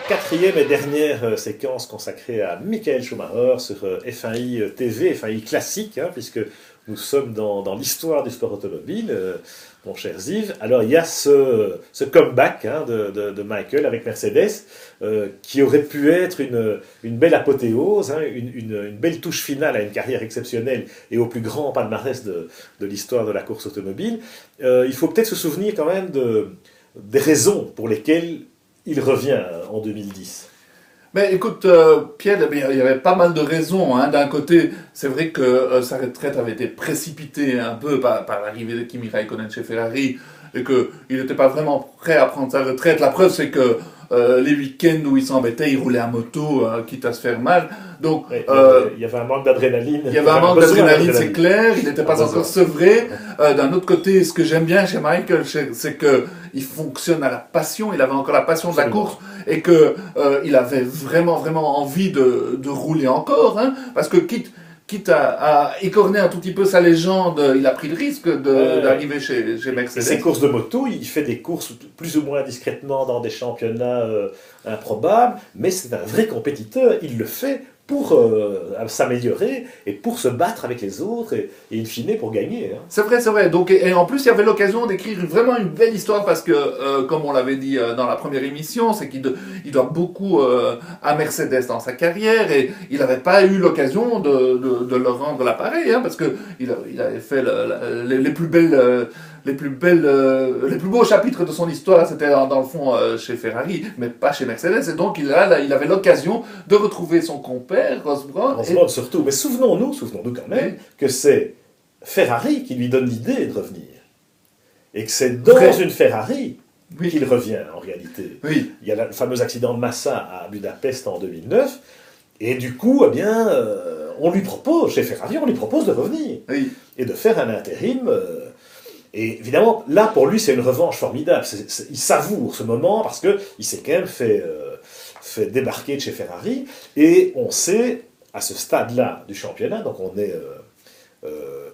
quatrième et dernière séquence consacrée à Michael Schumacher sur F1i TV, F1i classique, hein, puisque nous sommes dans l'histoire du sport automobile, mon cher Ziv. Alors il y a ce comeback hein, de Michael avec Mercedes, qui aurait pu être une belle apothéose, hein, une belle touche finale à une carrière exceptionnelle et au plus grand palmarès de l'histoire de la course automobile. Il faut peut-être se souvenir quand même des raisons pour lesquelles il revient en 2010. Mais écoute, Pierre, il y avait pas mal de raisons. Hein. D'un côté, c'est vrai que sa retraite avait été précipitée un peu par l'arrivée de Kimi Raikkonen chez Ferrari et qu'il n'était pas vraiment prêt à prendre sa retraite. La preuve, c'est que les week-ends où il s'embêtait, il roulait à moto, quitte à se faire mal. Donc, oui, il y avait un manque d'adrénaline. Il y avait un manque d'adrénaline, c'est clair. Il n'était pas encore sevré. D'un autre côté, ce que j'aime bien chez Michael, c'est que il fonctionne à la passion. Il avait encore la passion de la course et que il avait vraiment envie de rouler encore, hein, parce que quitte à écorner un tout petit peu sa légende, il a pris le risque d'arriver chez Mercedes. Et ses courses de moto, il fait des courses plus ou moins discrètement dans des championnats improbables, mais c'est un vrai compétiteur. Il le fait pour s'améliorer et pour se battre avec les autres et in fine pour gagner. Hein. C'est vrai. Donc, et en plus, il y avait l'occasion d'écrire vraiment une belle histoire parce que, comme on l'avait dit dans la première émission, c'est qu'il doit beaucoup à Mercedes dans sa carrière et il n'avait pas eu l'occasion de leur rendre l'appareil, hein, parce que il avait fait les plus belles... les plus beaux chapitres de son histoire, c'était dans le fond chez Ferrari, mais pas chez Mercedes. Et donc, il avait l'occasion de retrouver son compère, Ross Brawn. Ross Brawn surtout. Mais souvenons-nous quand même que c'est Ferrari qui lui donne l'idée de revenir. Et que c'est dans une Ferrari qu'il revient, en réalité. Oui. Il y a le fameux accident de Massa à Budapest en 2009. Et du coup, eh bien, chez Ferrari, on lui propose de revenir. Oui. Et de faire un intérim... Et évidemment, là, pour lui, c'est une revanche formidable. Il savoure ce moment parce qu'il s'est quand même fait débarquer de chez Ferrari. Et on sait, à ce stade-là du championnat, donc on est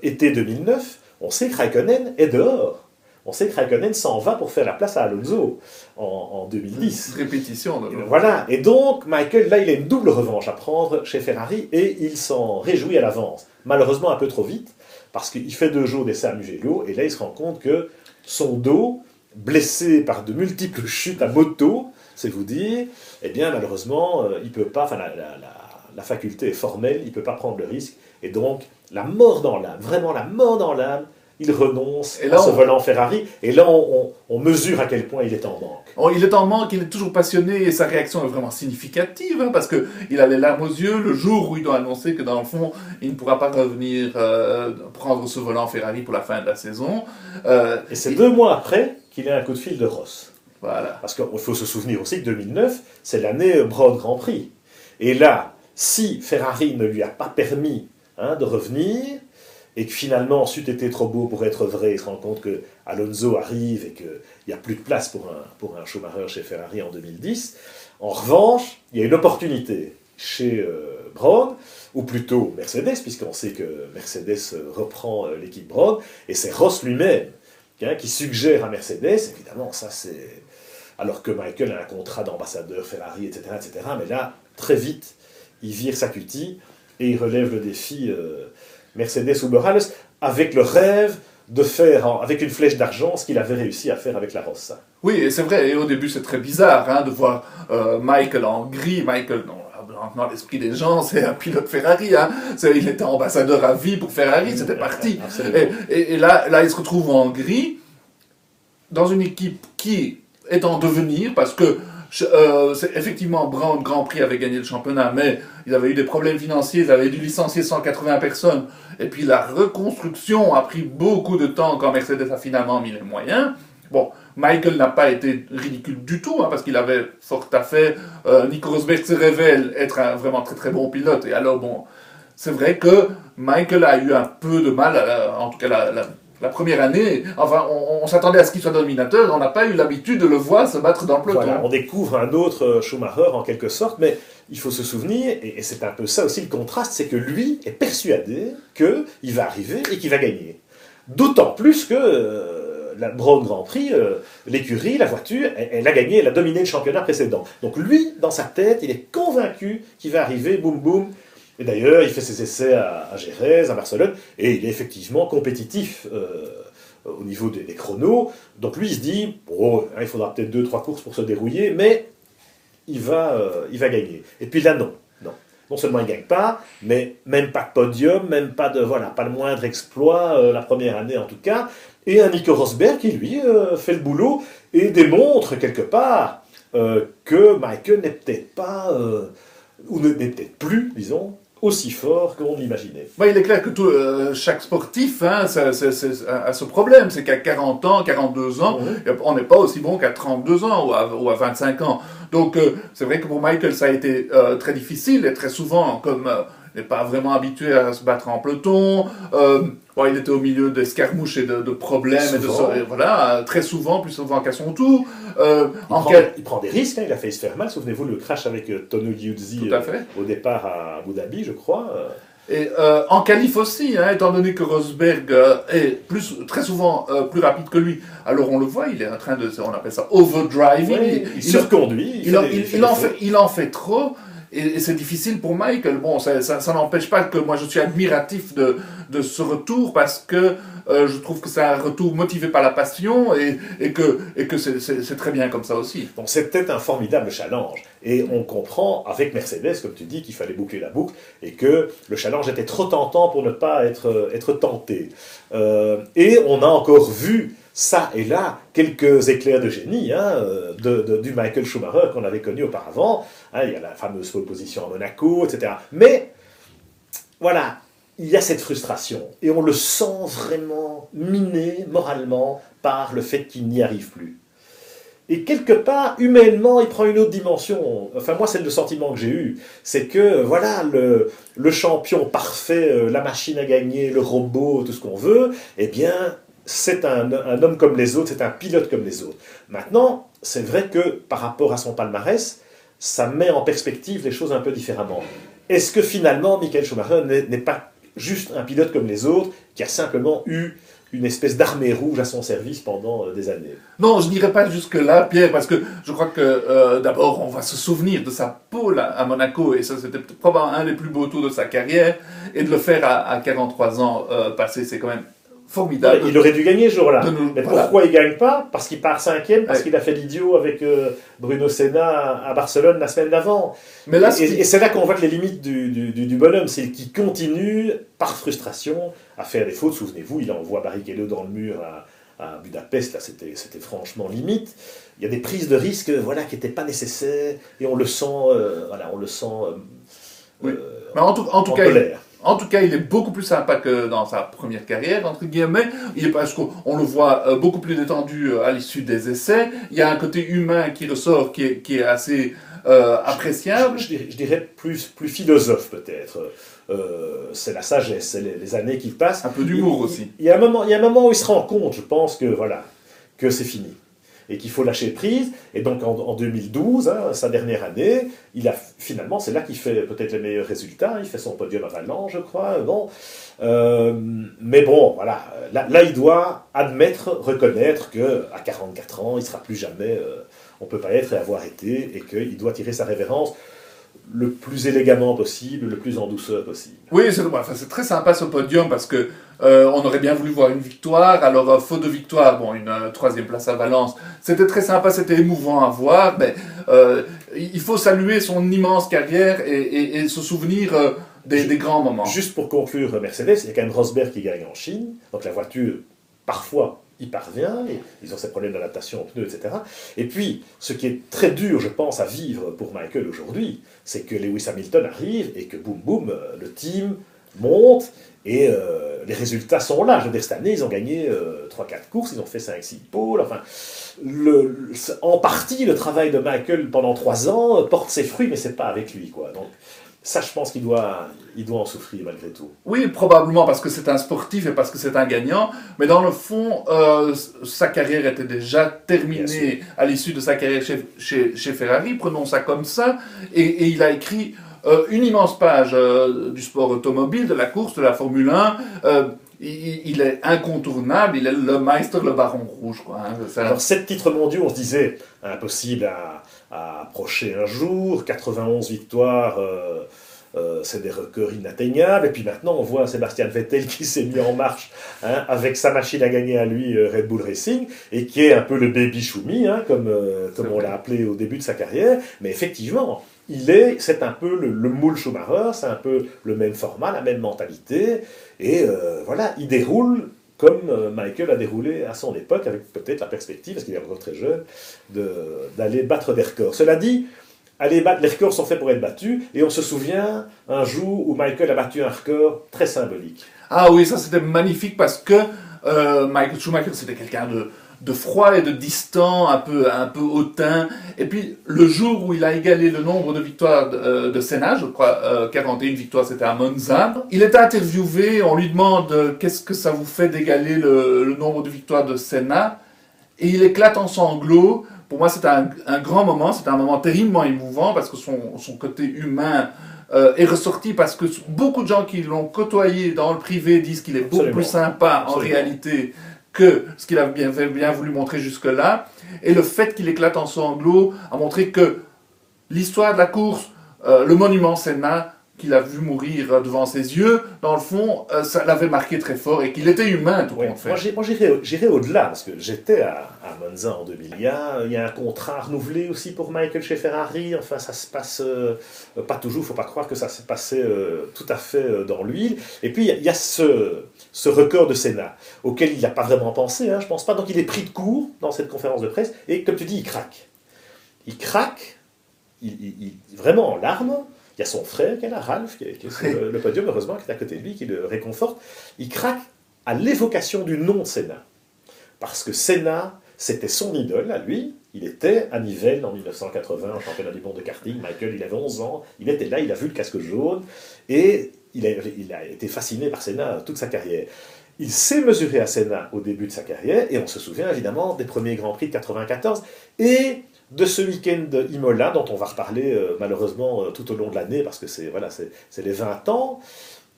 été 2009, on sait que Raikkonen est dehors. On sait que Raikkonen s'en va pour faire la place à Alonso en 2010. Répétition. Voilà. Et donc, Michael, là, il a une double revanche à prendre chez Ferrari et il s'en réjouit à l'avance. Malheureusement, un peu trop vite. Parce qu'il fait 2 jours d'essai à Mugello, et là il se rend compte que son dos, blessé par de multiples chutes à moto, c'est vous dire, eh bien malheureusement, il peut pas, enfin la faculté est formelle, il ne peut pas prendre le risque, et donc la mort dans l'âme, vraiment la mort dans l'âme, il renonce à ce volant Ferrari, et là on mesure à quel point il est en manque. Il est en manque, il est toujours passionné, et sa réaction est vraiment significative, hein, parce qu'il a les larmes aux yeux le jour où il doit annoncer que dans le fond, il ne pourra pas revenir prendre ce volant Ferrari pour la fin de la saison. Et c'est 2 mois après qu'il a un coup de fil de Ross. Voilà. Parce qu'il faut se souvenir aussi que 2009, c'est l'année Brown Grand Prix. Et là, si Ferrari ne lui a pas permis de revenir, et que finalement, c'eût été trop beau pour être vrai, il se rend compte que Alonso arrive et qu'il n'y a plus de place pour un Schumacher chez Ferrari en 2010. En revanche, il y a une opportunité chez Brown, ou plutôt Mercedes, puisqu'on sait que Mercedes reprend l'équipe Brown, et c'est Ross lui-même qui suggère à Mercedes, évidemment, ça c'est... Alors que Michael a un contrat d'ambassadeur Ferrari, etc., mais là, très vite, il vire sa cutie et il relève le défi... Mercedes ou Morales, avec le rêve de faire, avec une flèche d'argent, ce qu'il avait réussi à faire avec la Rossa. Oui, et c'est vrai, et au début c'est très bizarre de voir Michael en gris. Michael, dans l'esprit des gens, c'est un pilote Ferrari. Hein. Il était ambassadeur à vie pour Ferrari, c'était parti. Et là, il se retrouve en gris, dans une équipe qui est en devenir, parce que effectivement, Brown Grand Prix avait gagné le championnat, mais ils avaient eu des problèmes financiers, ils avaient dû licencier 180 personnes, et puis la reconstruction a pris beaucoup de temps quand Mercedes a finalement mis les moyens. Bon, Michael n'a pas été ridicule du tout, parce qu'il avait fort à fait. Nico Rosberg se révèle être un vraiment très très bon pilote, et alors bon, c'est vrai que Michael a eu un peu de mal, en tout cas la première année, enfin, on s'attendait à ce qu'il soit dominateur, on n'a pas eu l'habitude de le voir se battre dans le peloton. Voilà, on découvre un autre Schumacher en quelque sorte, mais il faut se souvenir, et c'est un peu ça aussi le contraste, c'est que lui est persuadé qu'il va arriver et qu'il va gagner. D'autant plus que la Brown Grand Prix, l'écurie, la voiture, elle a gagné, elle a dominé le championnat précédent. Donc lui, dans sa tête, il est convaincu qu'il va arriver, boum boum. Et d'ailleurs, il fait ses essais à Jerez, à Barcelone, et il est effectivement compétitif au niveau des chronos. Donc lui, il se dit, bon, il faudra peut-être 2-3 courses pour se dérouiller, mais il va gagner. Et puis là, non. Non seulement il ne gagne pas, mais même pas de podium, même pas le moindre exploit, la première année en tout cas. Et un Nico Rosberg qui, lui, fait le boulot et démontre quelque part que Michael n'est peut-être pas, ou n'est peut-être plus, disons, aussi fort qu'on l'imaginait. Il est clair que chaque sportif a ce problème, c'est qu'à 40 ans, 42 ans, on n'est pas aussi bon qu'à 32 ans ou à 25 ans. Donc c'est vrai que pour Michael ça a été très difficile, et très souvent, comme il n'est pas vraiment habitué à se battre en peloton, il était au milieu d'escarmouches et de problèmes, très souvent, plus souvent qu'à son tour. Il prend des risques, il a failli se faire mal, souvenez-vous le crash avec Tonio Liuzzi au départ à Abu Dhabi, je crois. Et en qualif aussi, étant donné que Rosberg est très souvent plus rapide que lui, alors on le voit, il est en train on appelle ça overdriving. Oui, il surconduit. Il en fait trop. Et c'est difficile pour Michael. Bon, ça n'empêche pas que moi je suis admiratif de ce retour, parce que je trouve que c'est un retour motivé par la passion, et que c'est très bien comme ça aussi. Donc c'est peut-être un formidable challenge. Et on comprend avec Mercedes, comme tu dis, qu'il fallait boucler la boucle et que le challenge était trop tentant pour ne pas être tenté. Et on a encore vu ça et là quelques éclairs de génie du Michael Schumacher qu'on avait connu auparavant. Il y a la fameuse pole position à Monaco, etc. Mais voilà, il y a cette frustration et on le sent vraiment miné moralement par le fait qu'il n'y arrive plus. Et quelque part, humainement, il prend une autre dimension. Enfin, moi, c'est le sentiment que j'ai eu. C'est que, voilà, le champion parfait, la machine à gagner, le robot, tout ce qu'on veut, eh bien, c'est un homme comme les autres, c'est un pilote comme les autres. Maintenant, c'est vrai que par rapport à son palmarès, ça met en perspective les choses un peu différemment. Est-ce que finalement, Michael Schumacher n'est pas juste un pilote comme les autres, qui a simplement eu une espèce d'armée rouge à son service pendant des années? Non, je n'irai pas jusque-là, Pierre, parce que je crois que d'abord, on va se souvenir de sa pole à Monaco, et ça, c'était probablement un des plus beaux tours de sa carrière, et de le faire à 43 ans passés, c'est quand même formidable. Il aurait dû gagner ce jour-là. Mais pourquoi il ne gagne pas? Parce qu'il part 5e, parce qu'il a fait l'idiot avec Bruno Senna à Barcelone la semaine d'avant. Mais là, et c'est là qu'on voit que les limites du bonhomme, c'est qu'il continue, par frustration, à faire des fautes. Souvenez-vous, il envoie Barrichello dans le mur à Budapest, là c'était franchement limite. Il y a des prises de risques qui n'étaient pas nécessaires, et on le sent, Mais en tout cas, colère. En tout cas, il est beaucoup plus sympa que dans sa première carrière, entre guillemets. Parce qu'on le voit beaucoup plus détendu à l'issue des essais. Il y a un côté humain qui ressort, qui est assez appréciable. Je dirais plus philosophe, peut-être. C'est la sagesse, c'est les années qui passent. Un peu d'humour aussi. Il y a un moment où il se rend compte, je pense, que c'est fini. Et qu'il faut lâcher prise. Et donc en 2012, sa dernière année, finalement, c'est là qu'il fait peut-être les meilleurs résultats. Il fait son podium à Valence, je crois. Bon. Mais bon, voilà. Là, il doit reconnaître qu'à 44 ans, il ne sera plus jamais... on ne peut pas être et avoir été, et qu'il doit tirer sa révérence le plus élégamment possible, le plus en douceur possible. Oui, c'est très sympa ce podium, parce que on aurait bien voulu voir une victoire. Alors, faute de victoire, une 3e place à Valence, c'était très sympa, c'était émouvant à voir, mais il faut saluer son immense carrière et se souvenir des grands moments. Juste pour conclure, Mercedes, il y a quand même Rosberg qui gagne en Chine, donc la voiture, parfois, il parvient, et ils ont ces problèmes d'adaptation aux pneus, etc. Et puis, ce qui est très dur, je pense, à vivre pour Michael aujourd'hui, c'est que Lewis Hamilton arrive et que boum boum, le team monte et les résultats sont là. Je veux dire, cette année, ils ont gagné 3-4 courses, ils ont fait 5-6 pôles. Enfin, en partie, le travail de Michael pendant 3 ans porte ses fruits, mais c'est pas avec lui, quoi. Donc, ça, je pense qu'il doit en souffrir malgré tout. Oui, probablement parce que c'est un sportif et parce que c'est un gagnant. Mais dans le fond, sa carrière était déjà terminée à l'issue de sa carrière chez Ferrari. Prenons ça comme ça. Et il a écrit une immense page du sport automobile, de la course, de la Formule 1. il est incontournable, il est le Meister, le Baron Rouge, quoi. Hein. Alors, 7 titres mondiaux, on se disait, impossible à approcher un jour, 91 victoires, c'est des records inatteignables. Et puis maintenant, on voit Sébastien Vettel qui s'est mis en marche avec sa machine à gagner à lui, Red Bull Racing, et qui est un peu le baby Schumi, comme on l'a appelé au début de sa carrière. Mais effectivement, c'est un peu le moule Schumacher, c'est un peu le même format, la même mentalité. Et voilà, il déroule comme Michael a déroulé à son époque, avec peut-être la perspective, parce qu'il est encore très jeune, d'aller battre des records. Cela dit, les records sont faits pour être battus, et on se souvient un jour où Michael a battu un record très symbolique. Ah oui, ça c'était magnifique parce que Michael Schumacher c'était quelqu'un de froid et de distant, un peu hautain. Et puis le jour où il a égalé le nombre de victoires de Senna, je crois 41 victoires c'était à Monza, il est interviewé, on lui demande qu'est-ce que ça vous fait d'égaler le nombre de victoires de Senna, et il éclate en sanglots. Pour moi, c'était un grand moment, c'était un moment terriblement émouvant parce que son côté humain est ressorti parce que beaucoup de gens qui l'ont côtoyé dans le privé disent qu'il est beaucoup plus sympa en réalité que ce qu'il a bien voulu montrer jusque-là. Et le fait qu'il éclate en sanglots a montré que l'histoire de la course, le monument Senna, qu'il a vu mourir devant ses yeux, dans le fond, ça l'avait marqué très fort et qu'il était humain, tout compte fait. Moi, j'irais au-delà, parce que j'étais à Monza en 2000. Il y a un contrat renouvelé aussi pour Michael chez Ferrari. Enfin, ça se passe pas toujours, il ne faut pas croire que ça s'est passé tout à fait dans l'huile. Et puis, il y a ce record de Senna, auquel il n'a pas vraiment pensé, je ne pense pas. Donc, il est pris de court dans cette conférence de presse, et comme tu dis, il craque. Il craque, vraiment en larmes. Il y a son frère qui est là, Ralph, qui est sur le podium, heureusement, qui est à côté de lui, qui le réconforte. Il craque à l'évocation du nom de Senna. Parce que Senna, c'était son idole à lui. Il était à Nivelles en 1980, en championnat du monde de karting. Michael, il avait 11 ans. Il était là, il a vu le casque jaune. Et il a été fasciné par Senna toute sa carrière. Il s'est mesuré à Senna au début de sa carrière. Et on se souvient évidemment des premiers Grands Prix de 1994. Et de ce week-end Imola, dont on va reparler malheureusement tout au long de l'année, parce que c'est les 20 ans,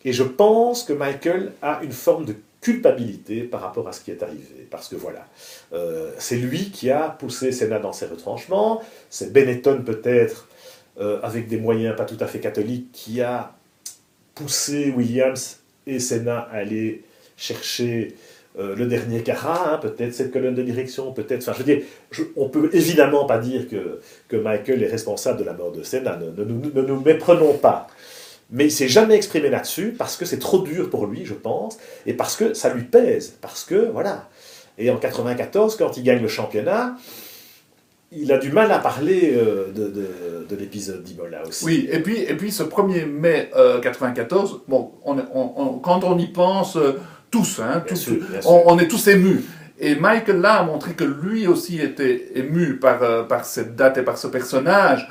et je pense que Michael a une forme de culpabilité par rapport à ce qui est arrivé, parce que voilà, c'est lui qui a poussé Senna dans ses retranchements, c'est Benetton peut-être, avec des moyens pas tout à fait catholiques, qui a poussé Williams et Senna à aller chercher le dernier carat, peut-être cette colonne de direction, peut-être... Enfin, je veux dire, on peut évidemment pas dire que Michael est responsable de la mort de Senna, ne nous méprenons pas. Mais il s'est jamais exprimé là-dessus, parce que c'est trop dur pour lui, je pense, et parce que ça lui pèse, parce que, voilà. Et en 1994, quand il gagne le championnat, il a du mal à parler de l'épisode d'Imola aussi. Oui, et puis ce 1er mai 1994, bon, quand on y pense... tous, bien sûr. On est tous émus. Et Michael là a montré que lui aussi était ému par cette date et par ce personnage.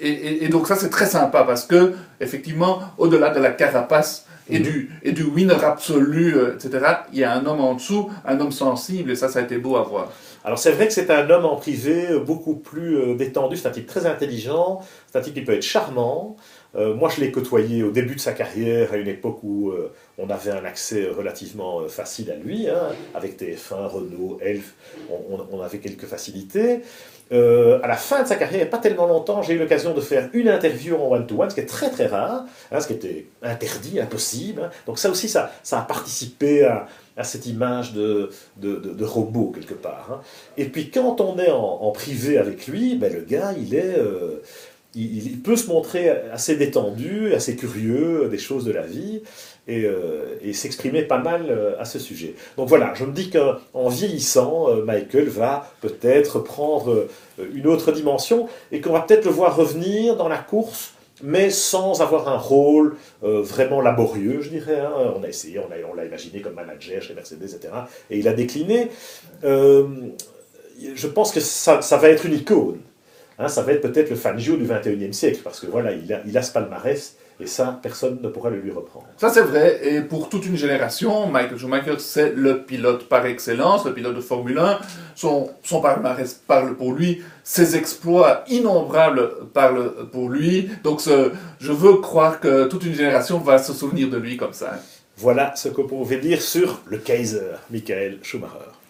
Et donc ça c'est très sympa parce que effectivement, au-delà de la carapace et du winner absolu, etc., il y a un homme en dessous, un homme sensible, et ça a été beau à voir. Alors c'est vrai que c'est un homme en privé beaucoup plus détendu, c'est un type très intelligent, c'est un type qui peut être charmant. Moi, je l'ai côtoyé au début de sa carrière, à une époque où on avait un accès relativement facile à lui, avec TF1, Renault, Elf, on avait quelques facilités. À la fin de sa carrière, pas tellement longtemps, j'ai eu l'occasion de faire une interview en one-to-one, ce qui est très très rare, ce qui était interdit, impossible. Donc ça aussi, ça a participé à cette image de robot, quelque part. Et puis quand on est en privé avec lui, le gars, il peut se montrer assez détendu, assez curieux des choses de la vie, et s'exprimer pas mal à ce sujet. Donc voilà, je me dis qu'en vieillissant, Michael va peut-être prendre une autre dimension, et qu'on va peut-être le voir revenir dans la course, mais sans avoir un rôle vraiment laborieux, je dirais. On a essayé, on l'a imaginé comme manager chez Mercedes, etc., et il a décliné. Je pense que ça va être une icône. Ça va être peut-être le Fangio du 21e siècle, parce que voilà, il a ce palmarès, et ça, personne ne pourra le lui reprendre. Ça c'est vrai, et pour toute une génération, Michael Schumacher, c'est le pilote par excellence, le pilote de Formule 1. Son palmarès parle pour lui, ses exploits innombrables parlent pour lui, donc je veux croire que toute une génération va se souvenir de lui comme ça. Voilà ce que vous pouvez dire sur le Kaiser, Michael Schumacher.